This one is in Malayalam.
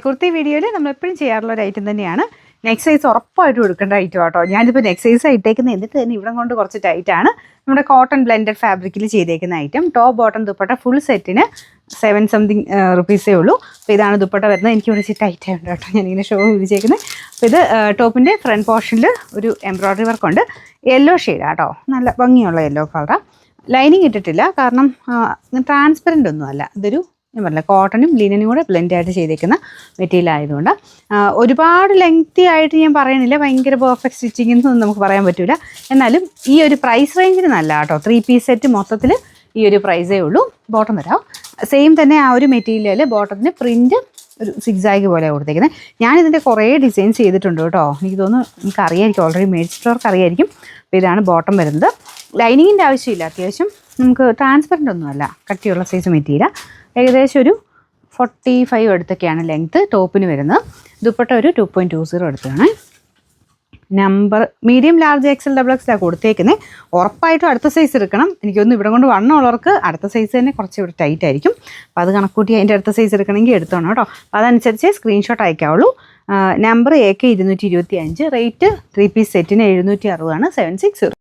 കുർത്തി വീഡിയോയിൽ നമ്മൾ എപ്പോഴും ചെയ്യാറുള്ള ഒരു ഐറ്റം തന്നെയാണ്. നെക്ക് സൈസ് ഉറപ്പായിട്ടും എടുക്കേണ്ട ഐറ്റം കേട്ടോ. ഞാനിപ്പോൾ നെക്ക് സൈസ് ഇട്ടേക്കുന്നത് എന്നിട്ട് തന്നെ ഇവിടെ കൊണ്ട് കുറച്ച് ടൈറ്റാണ്. നമ്മുടെ കോട്ടൺ ബ്ലെൻഡഡ് ഫാബ്രിക്കിൽ ചെയ്തേക്കുന്ന item. Top bottom dupatta full സെറ്റിന് 7 സംതിങ് റുപ്പീസേ ഉള്ളൂ. അപ്പോൾ ഇതാണ് ദുപ്പട്ട വരുന്നത്. എനിക്ക് ഇവിടെ ടൈറ്റ് ആയിട്ടുണ്ട് കേട്ടോ, ഞാനിങ്ങനെ ഷോ വിരിച്ചേക്കുന്നത്. അപ്പോൾ ഇത് ടോപ്പിൻ്റെ ഫ്രണ്ട് പോർഷനിൽ ഒരു എംബ്രോയ്ഡറി വർക്കുണ്ട്. യെല്ലോ ഷെയ്ഡാണ് കേട്ടോ, നല്ല ഭംഗിയുള്ള യെല്ലോ കളറാണ്. ലൈനിങ് ഇട്ടിട്ടില്ല, കാരണം ട്രാൻസ്പെറൻ്റ് ഒന്നുമല്ല. ഇതൊരു ഞാൻ പറഞ്ഞില്ല, കോട്ടണും ലിനനും കൂടെ ബ്ലെൻഡായിട്ട് ചെയ്തേക്കുന്ന മെറ്റീരിയൽ ആയതുകൊണ്ട് ഒരുപാട് ലെങ്തി ആയിട്ട് ഞാൻ പറയണില്ല. ഭയങ്കര പെർഫെക്റ്റ് സ്റ്റിച്ചിങ് എന്നൊന്നും നമുക്ക് പറയാൻ പറ്റില്ല. എന്നാലും ഈ ഒരു പ്രൈസ് റേഞ്ചിന് നല്ല കേട്ടോ. 3 പീസ് സെറ്റ് മൊത്തത്തിൽ ഈ ഒരു പ്രൈസേ ഉള്ളൂ. ബോട്ടം വരാം സെയിം തന്നെ. ആ ഒരു മെറ്റീരിയൽ ബോട്ടത്തിന് പ്രിൻറ്റ് ഒരു സിക്സാഗ് പോലെ കൊടുത്തേക്കുന്നത്. ഞാനിതിൻ്റെ കുറേ ഡിസൈൻസ് ചെയ്തിട്ടുണ്ട് കേട്ടോ. എനിക്ക് തോന്നുന്നു നിങ്ങൾക്ക് അറിയാമായിരിക്കും, ഓൾറെഡി മേടിച്ചിട്ടവർക്ക് അറിയായിരിക്കും. അപ്പോൾ ഇതാണ് ബോട്ടം വരുന്നത്. ലൈനിങ്ങിൻ്റെ ആവശ്യമില്ല. അത്യാവശ്യം നമുക്ക് ട്രാൻസ്പെറൻ്റ് ഒന്നുമല്ല, കട്ടിയുള്ള സൈസ് മെറ്റീരിയൽ. ഏകദേശം ഒരു 45 അടുത്തൊക്കെയാണ് ലെങ്ത്ത് ടോപ്പിന് വരുന്നത്. ദുപ്പട്ട ഒരു 2.20 എടുത്താണ്. Number medium large XL XXL കൊടുത്തേക്കുന്നത്. ഉറപ്പായിട്ടും അടുത്ത സൈസ് എടുക്കണം. എനിക്കൊന്ന് ഇവിടെ കൊണ്ട് വണ്ണമുള്ളവർക്ക് അടുത്ത സൈസ് തന്നെ കുറച്ച് ഇവിടെ ടൈറ്റ് ആയിരിക്കും. അപ്പോൾ അത് കണക്കൂട്ടി അതിൻ്റെ അടുത്ത സൈസ് എടുക്കണമെങ്കിൽ എടുത്തോണം കേട്ടോ. അപ്പോൾ അതനുസരിച്ച് സ്ക്രീൻഷോട്ട് അയക്കാവുള്ളൂ. Number AK 225. റേറ്റ് 3 പീസ് സെറ്റിന് 760 ആണ്. 760.